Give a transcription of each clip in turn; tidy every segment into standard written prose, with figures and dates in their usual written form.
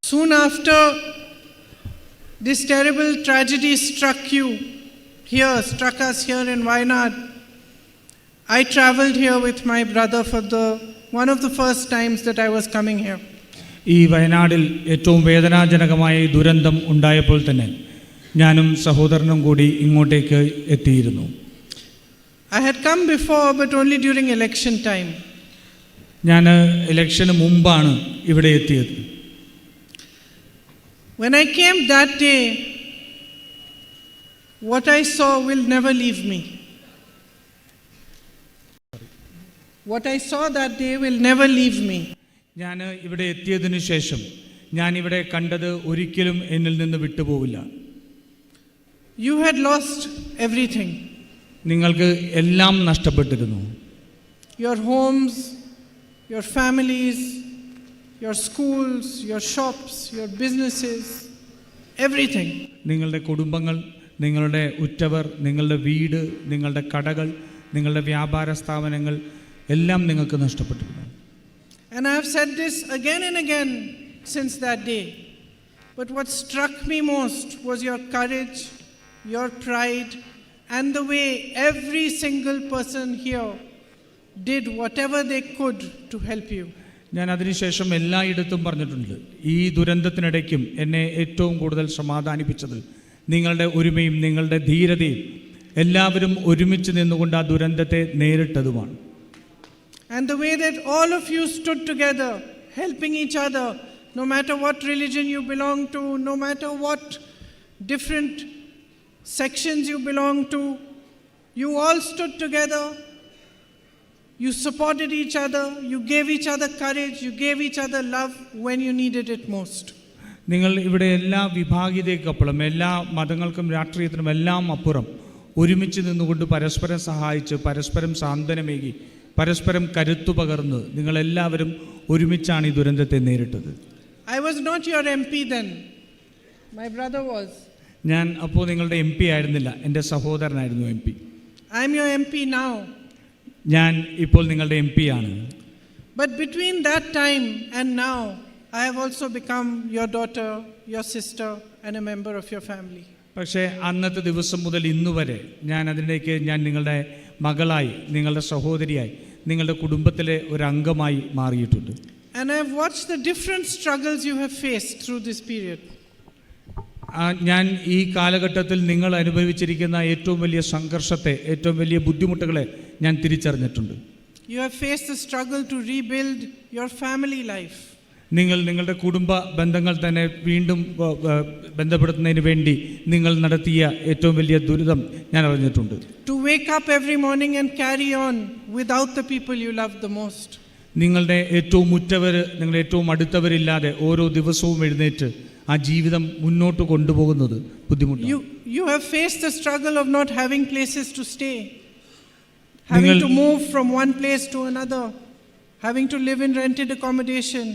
Soon after this terrible tragedy struck us here in Wayanad, I traveled here with my brother for one of the first times that I was coming here. ഈ വയനാടിൽ ഏറ്റവും വേദനാജനകമായ ദുരന്തം ഉണ്ടായപ്പോൾ തന്നെ ഞാനും സഹോദരനും കൂടി ഇങ്ങോട്ടേക്ക് എത്തിയിരുന്നു. I had come before, but only during election time. ഞാൻ ഇലക്ഷന് മുമ്പാണ് ഇവിടെ എത്തിയത്. When I came that day, what I saw will never leave me. What I saw that day will never leave me. ഞാൻ ഇവിടെ എത്തിയതിനു ശേഷം ഞാൻ ഇവിടെ കണ്ടത് ഒരിക്കലും എന്നിൽ നിന്ന് വിട്ടുപോവില്ല. You had lost everything. നിങ്ങൾക്ക് എല്ലാം നഷ്ടപ്പെട്ടിരുന്നു. Your homes, your families, your schools, your shops, your businesses, everything. നിങ്ങളുടെ കുടുംബങ്ങൾ, നിങ്ങളുടെ ഉറ്റവർ, നിങ്ങളുടെ വീട്, നിങ്ങളുടെ കടകൾ, നിങ്ങളുടെ വ്യാപാര സ്ഥാപനങ്ങൾ എല്ലാം നിങ്ങൾക്ക് നഷ്ടപ്പെട്ടിരുന്നു. And I have said this again and again since that day. But what struck me most was your courage, your pride, and the way every single person here did whatever they could to help you. ഞാൻ അതിനുശേഷം എല്ലായിടത്തും പറഞ്ഞിട്ടുണ്ട്, ഈ ദുരന്തത്തിനിടയ്ക്കും എന്നെ ഏറ്റവും കൂടുതൽ സമാധാനിപ്പിച്ചത് നിങ്ങളുടെ ഒരുമയും നിങ്ങളുടെ ധീരതയും, എല്ലാവരും ഒരുമിച്ച് നിന്നുകൊണ്ട് ആ ദുരന്തത്തെ നേരിട്ടതുമാണ്. And the way that all of you stood together, helping each other, no matter what religion you belong to, no matter what different sections you belong to, you all stood together, you supported each other, you gave each other courage, you gave each other love when you needed it most. നിങ്ങൾ ഇവിടെ എല്ലാ വിഭാഗീയതയ്ക്കപ്പുറം, എല്ലാ മതങ്ങൾക്കും രാഷ്ട്രീയത്തിനും എല്ലാം അപ്പുറം ഒരുമിച്ച് നിന്നുകൊണ്ട് പരസ്പരം സഹായിച്ച്, പരസ്പരം സാന്ത്വനമേകി, പരസ്പരം കരുത്തു പകർന്ന് നിങ്ങളെല്ലാവരും ഒരുമിച്ചാണ് ഈ ദുരന്തത്തെ നേരിട്ടത്. I was not your MP then. My brother was. ഞാൻ അപ്പോൾ നിങ്ങളുടെ MP ആയിരുന്നില്ല, എൻ്റെ സഹോദരനായിരുന്നു MP. I am your MP now. ഞാൻ ഇപ്പോൾ നിങ്ങളുടെ MP ആണ്. But between that time and now, I have also become your daughter, your sister, and a member of your family. പക്ഷേ അന്നത്തെ ദിവസം മുതൽ ഇന്നുവരെ ഞാൻ നിങ്ങളുടെ മകളായി, നിങ്ങളുടെ സഹോദരിയായി, നിങ്ങളുടെ കുടുംബത്തിലെ ഒരു അംഗമായി മാറിയിട്ടുണ്ട്. And I have watched the different struggles you have faced through this period. ഞാൻ ഈ കാലഘട്ടത്തിൽ നിങ്ങൾ അനുഭവിച്ചിരിക്കുന്ന ഏറ്റവും വലിയ സംഘർഷത്തെ, ഏറ്റവും വലിയ ബുദ്ധിമുട്ടുകളെ ഞാൻ തിരിച്ചറിഞ്ഞിട്ടുണ്ട്. You have faced the struggle to rebuild your family life. നിങ്ങളുടെ കുടുംബ ബന്ധങ്ങൾ തന്നെ വീണ്ടും ബന്ധപ്പെടുത്തുന്നതിന് വേണ്ടി നിങ്ങൾ നടത്തിയ ഏറ്റവും വലിയ ദുരിതം ഞാൻ അറിഞ്ഞിട്ടുണ്ട്. To wake up every morning and carry on without the people you love the most. നിങ്ങളുടെ ഏറ്റവും ഉറ്റവർ, നിങ്ങളുടെ ഏറ്റവും അടുത്തവരില്ലാതെ ഓരോ ദിവസവും എഴുന്നേറ്റ് ആ ജീവിതം മുന്നോട്ട് കൊണ്ടുപോകുന്നത് ബുദ്ധിമുട്ടാണ്. You have faced the struggle of not having places to stay, having to move from one place to another, having to live in rented accommodation.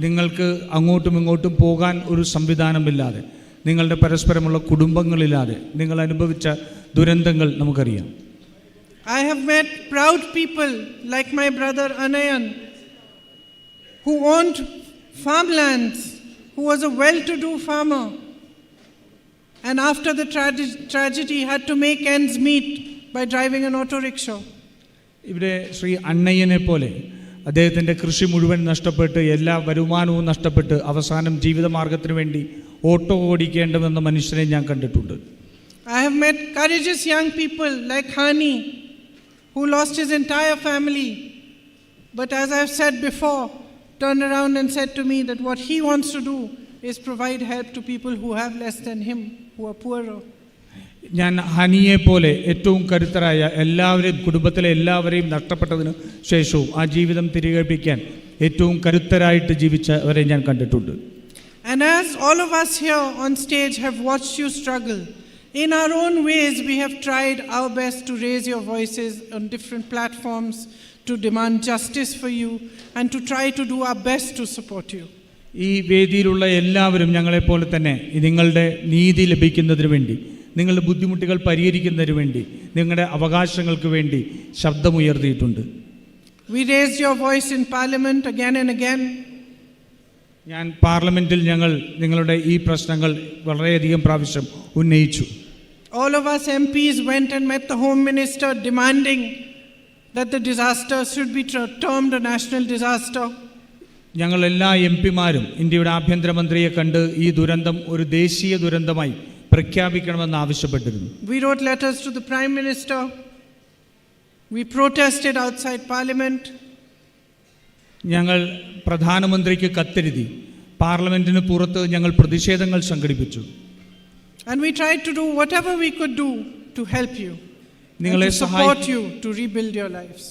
നിങ്ങൾക്ക് അങ്ങോട്ടും ഇങ്ങോട്ടും പോകാൻ ഒരു സംവിധാനമില്ലാതെ, നിങ്ങളുടെ പരസ്പരമുള്ള കുടുംബങ്ങളില്ലാതെ നിങ്ങൾ അനുഭവിച്ച ദുരന്തങ്ങൾ നമുക്കറിയാം. I have met proud people like my brother Anayan, who owned farmlands, who was a well-to-do farmer, and after the tragedy had to make ends meet by driving an auto rickshaw. ഇവിടെ ശ്രീ അണ്ണയ്യനെ പോലെ അദ്ദേഹത്തിൻ്റെ കൃഷി മുഴുവൻ നഷ്ടപ്പെട്ട്, എല്ലാ വരുമാനവും നഷ്ടപ്പെട്ട്, അവസാനം ജീവിതമാർഗത്തിന് വേണ്ടി ഓട്ടോ ഓടിക്കേണ്ടുമെന്ന മനുഷ്യനെ ഞാൻ കണ്ടിട്ടുണ്ട്. I have met courageous young people like Hani, who lost his entire family, but as I have said before, turned around and said to me that what he wants to do is provide help to people who have less than him, who are poorer. ഞാൻ ഹനിയെ പോലെ ഏറ്റവും കരുത്തരായ എല്ലാവരെയും, കുടുംബത്തിലെ എല്ലാവരെയും നഷ്ടപ്പെട്ടതിന് ശേഷവും ആ ജീവിതം തിരികെപ്പിക്കാൻ ഏറ്റവും കരുത്തരായിട്ട് ജീവിച്ചവരെ ഞാൻ കണ്ടിട്ടുണ്ട്. And as all of us here on stage have watched you struggle, in our own ways we have tried our best to raise your voices on different platforms, to demand justice for you, and to try to do our best to support you. ഈ വേദിയിലുള്ള എല്ലാവരും ഞങ്ങളെപ്പോലെ തന്നെ നിങ്ങളുടെ നീതി ലഭിക്കുന്നതിന് വേണ്ടി, നിങ്ങളുടെ ബുദ്ധിമുട്ടുകൾ പരിഹരിക്കുന്നതിന് വേണ്ടി, നിങ്ങളുടെ അവകാശങ്ങൾക്ക് വേണ്ടി ശബ്ദമുയർത്തിയിട്ടുണ്ട്. We raised your voice in Parliament again and again. ഞാൻ പാർലമെന്റിൽ ഞങ്ങൾ നിങ്ങളുടെ ഈ പ്രശ്നങ്ങൾ വളരെയധികം പ്രാവശ്യം ഉന്നയിച്ചു. All of us MPs went and met the Home Minister demanding that the disaster should be termed a national disaster. ഞങ്ങൾ എല്ലാ എംപിമാരും ഇന്ത്യയുടെ ആഭ്യന്തരമന്ത്രിയെ കണ്ട് ഈ ദുരന്തം ഒരു ദേശീയ ദുരന്തമായി പ്രഖ്യാപിക്കണമെന്ന് ആവശ്യപ്പെട്ടിരുന്നു. We wrote letters to the Prime Minister. We protested outside Parliament. ഞങ്ങൾ പ്രധാനമന്ത്രിക്ക് കത്തെഴുതി പാർലമെന്റിന് പുറത്ത് ഞങ്ങൾ പ്രതിഷേധങ്ങൾ സംഘടിപ്പിച്ചു. And we tried to do whatever we could do to help you, and to support you to rebuild your lives.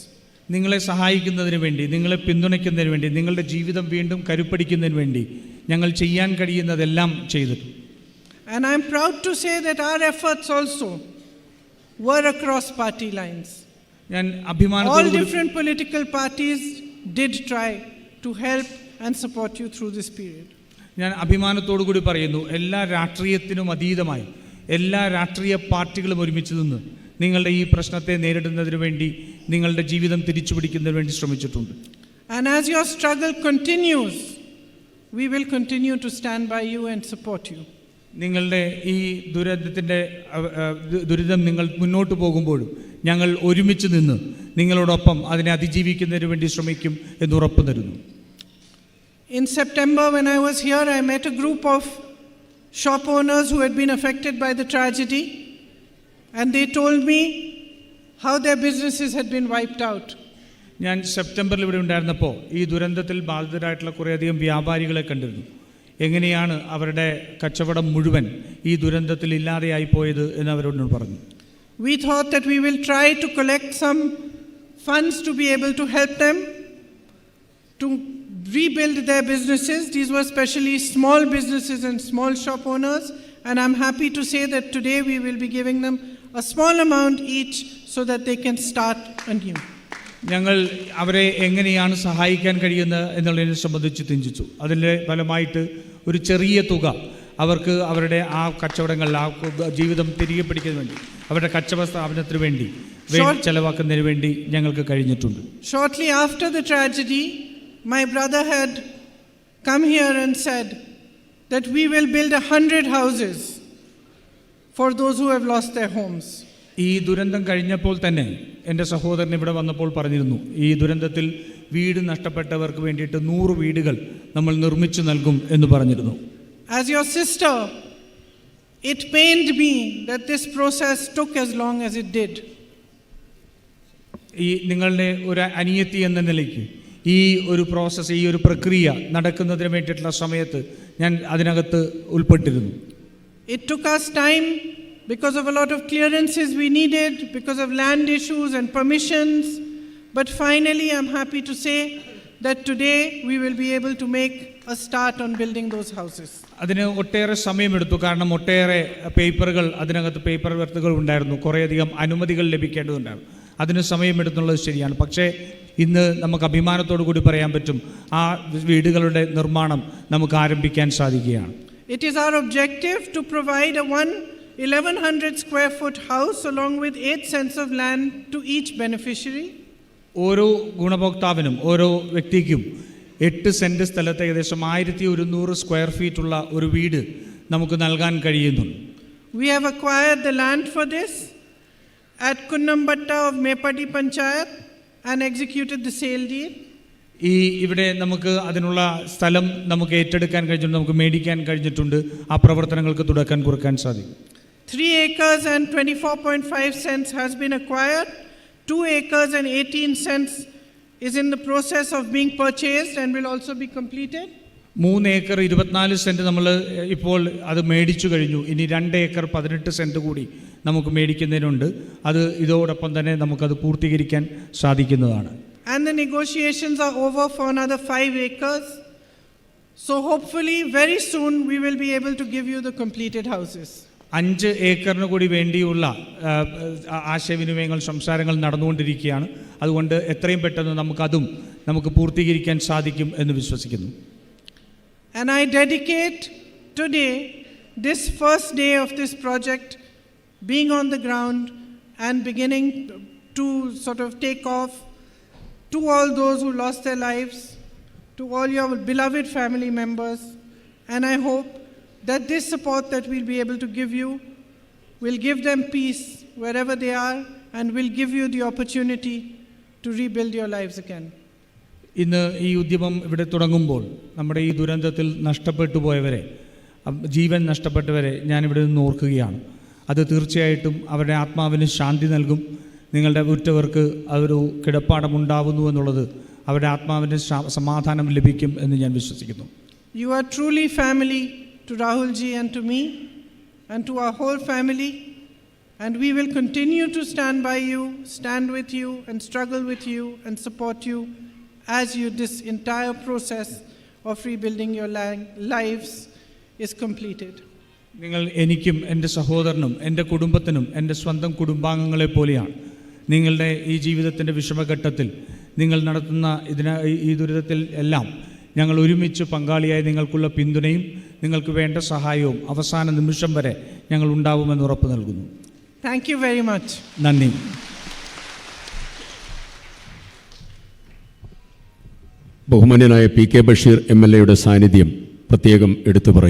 നിങ്ങളെ സഹായിക്കുന്നതിന് വേണ്ടി, നിങ്ങളെ പിന്തുണയ്ക്കുന്നതിന് വേണ്ടി, നിങ്ങളുടെ ജീവിതം വീണ്ടും കരുപ്പിടിക്കുന്നതിന് വേണ്ടി ഞങ്ങൾ ചെയ്യാൻ കഴിയുന്നതെല്ലാം ചെയ്തിട്ടു. And I'm proud to say that our efforts also were across party lines. ഞാൻ All അഭിമാനത്തോടെ different political parties did try to help and support you through this period. ഞാൻ അഭിമാനത്തോടു കൂടി പറയുന്നു, എല്ലാ രാഷ്ട്രീയത്തിനും അതീതമായി എല്ലാ രാഷ്ട്രീയ പാർട്ടികളും ഒരുമിച്ച് നിന്ന് നിങ്ങളുടെ ഈ പ്രശ്നത്തെ നേരിടുന്നതിന് വേണ്ടി, നിങ്ങളുടെ ജീവിതം തിരിച്ചുപിടിക്കുന്നതിന് വേണ്ടി ശ്രമിച്ചിട്ടുണ്ട്. And as your struggle continues, we will continue to stand by you and support you. നിങ്ങളുടെ ഈ ദുരിതം നിങ്ങൾ മുന്നോട്ട് പോകുമ്പോഴും ഞങ്ങൾ ഒരുമിച്ച് നിന്ന് നിങ്ങളോടൊപ്പം അതിനെ അതിജീവിക്കുന്നതിന് വേണ്ടി ശ്രമിക്കും എന്ന് ഉറപ്പു തരുന്നു. In September, when I was here, I met a group of shop owners who had been affected by the tragedy, and they told me how their businesses had been wiped out. ഞാൻ സെപ്റ്റംബറിൽ ഇവിടെ ഉണ്ടായിരുന്നപ്പോൾ ഈ ദുരന്തത്തിൽ ബാധിതരായിട്ടുള്ള കുറേയധികം വ്യാപാരികളെ കണ്ടിരുന്നു. എങ്ങനെയാണ് അവരുടെ കച്ചവടം മുഴുവൻ ഈ ദുരന്തത്തിൽ ഇല്ലാതെയായി പോയത് എന്ന് അവരോട് പറഞ്ഞു. We thought that we will try to collect some funds to be able to help them to rebuild their businesses. These were especially small businesses and small shop owners, and I'm happy to say that today we will be giving them a small amount each so that they can start anew. ഞങ്ങൾ അവരെ എങ്ങനെയാണ് സഹായിക്കാൻ കഴിയുന്നത് എന്നുള്ളതിനെ സംബന്ധിച്ച് ചിന്തിച്ചു. അതിൻ്റെ ഫലമായിട്ട് ഒരു ചെറിയ തുക അവർക്ക് അവരുടെ ആ കച്ചവടങ്ങൾ, ആ ജീവിതം തിരികെ പിടിക്കുന്നതിന് വേണ്ടി, അവരുടെ കച്ചവട സ്ഥാപനത്തിന് വേണ്ടി ചെലവാക്കുന്നതിന് വേണ്ടി ഞങ്ങൾക്ക് കഴിഞ്ഞിട്ടുണ്ട്. Shortly after the tragedy, my brother had come here and said that we will build 100 houses for those who have lost their homes. ഈ ദുരന്തം കഴിഞ്ഞപ്പോൾ തന്നെ എൻ്റെ സഹോദരൻ ഇവിടെ വന്നപ്പോൾ പറഞ്ഞിരുന്നു, ഈ ദുരന്തത്തിൽ വീട് നഷ്ടപ്പെട്ടവർക്ക് വേണ്ടിയിട്ട് 100 വീടുകൾ നമ്മൾ നിർമ്മിച്ചു നൽകും എന്ന് പറഞ്ഞിരുന്നു. As your sister, it pained me that this process took as long as it did. ഈ നിങ്ങളുടെ ഒരു അനിയത്തി എന്ന നിലയ്ക്ക് ഈ ഒരു പ്രോസസ്സ്, ഈ ഒരു പ്രക്രിയ നടക്കുന്നതിന് വേണ്ടിയിട്ടുള്ള സമയത്ത് ഞാൻ അതിനകത്ത് ഉൾപ്പെട്ടിരുന്നു. It took us time because of a lot of clearances we needed, because of land issues and permissions. But finally, I'm happy to say that today we will be able to make a start on building those houses. അതിന് ഒട്ടേറെ സമയമെടുത്തു. കാരണം ഒട്ടേറെ പേപ്പറുകൾ, അതിനകത്ത് paper വർക്കുകൾ ഉണ്ടായിരുന്നു, കുറേയധികം അനുമതികൾ ലഭിക്കേണ്ടതുണ്ടായിരുന്നു. അതിന് സമയമെടുത്തുള്ളത് ശരിയാണ്. പക്ഷേ ഇന്ന് നമുക്ക് അഭിമാനത്തോടു കൂടി പറയാൻ പറ്റും, ആ വീടുകളുടെ നിർമ്മാണം നമുക്ക് ആരംഭിക്കാൻ സാധിക്കുകയാണ്. It is our objective to provide a 1100 square foot house along with 8 cents of land to each beneficiary. ഓരോ ഗുണഭോക്താവിനും, ഓരോ വ്യക്തിക്കും 8 സെന്റ് സ്ഥലത്ത് ഏകദേശം 1100 സ്ക്വയർ ഫീറ്റ് ഉള്ള ഒരു വീട് നമുക്ക് നൽകാൻ കഴിയുന്നുണ്ട്. We have acquired the land for this at Kunnambatta of Mepadi Panchayat and executed the sale deed. ഇവിടെ നമുക്ക് അതിനുള്ള സ്ഥലം നമുക്ക് ഏറ്റെടുക്കാൻ കഴിഞ്ഞിട്ടുണ്ട്, നമുക്ക് മേടിക്കാൻ കഴിഞ്ഞിട്ടുണ്ട്. ആ പ്രവർത്തനങ്ങൾക്ക് തുടക്കം കുറിക്കാൻ സാധിക്കും. 3 acres and 24.5 cents has been acquired. 2 acres and 18 cents is in the process of being purchased and will also be completed. 3 acre 24 saint നമ്മൾ ഇപ്പോൾ അത് മേടിച്ചു കഴിഞ്ഞു. ഇനി 2 ഏക്കർ 18 സെന്റ് കൂടി നമുക്ക് മേടിക്കുന്നതിനുണ്ട്. അത് ഇതോടൊപ്പം തന്നെ നമുക്കത് പൂർത്തീകരിക്കാൻ സാധിക്കുന്നതാണ്. And the negotiations are over for another 5 acres. So hopefully very soon we will be able to give you the completed houses. 5 ഏക്കറിന് കൂടി വേണ്ടിയുള്ള ആശയവിനിമയങ്ങൾ, സംസാരങ്ങൾ നടന്നുകൊണ്ടിരിക്കുകയാണ്. അതുകൊണ്ട് എത്രയും പെട്ടെന്ന് നമുക്ക് പൂർത്തീകരിക്കാൻ സാധിക്കും എന്ന് വിശ്വസിക്കുന്നു. And I dedicate today, this first day of this project, being on the ground and beginning to sort of take off, to all those who lost their lives, to all your beloved family members, and I hope that this support that we'll be able to give you will give them peace wherever they are and will give you the opportunity to rebuild your lives again. ഇന്ന് ഈ ഉദ്യമം ഇവിടെ തുടങ്ങുമ്പോൾ നമ്മുടെ ഈ ദുരന്തത്തിൽ നഷ്ടപ്പെട്ടു പോയവരെ, ജീവൻ നഷ്ടപ്പെട്ടവരെ ഞാനിവിടെ നിന്ന് ഓർക്കുകയാണ്. അത് തീർച്ചയായിട്ടും അവരുടെ ആത്മാവിന് ശാന്തി നൽകും. നിങ്ങളുടെ ഉറ്റവർക്ക് അതൊരു കിടപ്പാടമുണ്ടാവുന്നു എന്നുള്ളത് അവരുടെ ആത്മാവിന് സമാധാനം ലഭിക്കും എന്ന് ഞാൻ വിശ്വസിക്കുന്നു. You are truly family to Rahul ji and to me and to our whole family, and we will continue to stand by you, stand with you and struggle with you and support you as you this entire process of rebuilding your lives is completed. നിങ്ങൾ എനിക്കും എൻ്റെ സഹോദരനും എൻ്റെ കുടുംബത്തിനും എൻ്റെ സ്വന്തം കുടുംബാംഗങ്ങളെ പോലെയാണ്. നിങ്ങളുടെ ഈ ജീവിതത്തിൻ്റെ വിഷമഘട്ടത്തിൽ നിങ്ങൾ നടത്തുന്ന ഈ ദുരിതത്തിൽ എല്ലാം ഞങ്ങൾ ഒരുമിച്ച് പങ്കാളിയായി നിങ്ങൾക്കുള്ള പിന്തുണയും നിങ്ങൾക്ക് വേണ്ട സഹായവും അവസാന നിമിഷം വരെ ഞങ്ങൾ ഉണ്ടാവുമെന്ന് ഉറപ്പ് നൽകുന്നു. Thank you very much. നന്ദി. ബഹുമാന്യനായ പി കെ ബഷീർ MLA യുടെ സാന്നിധ്യം പ്രത്യേകം എടുത്തു പറയും.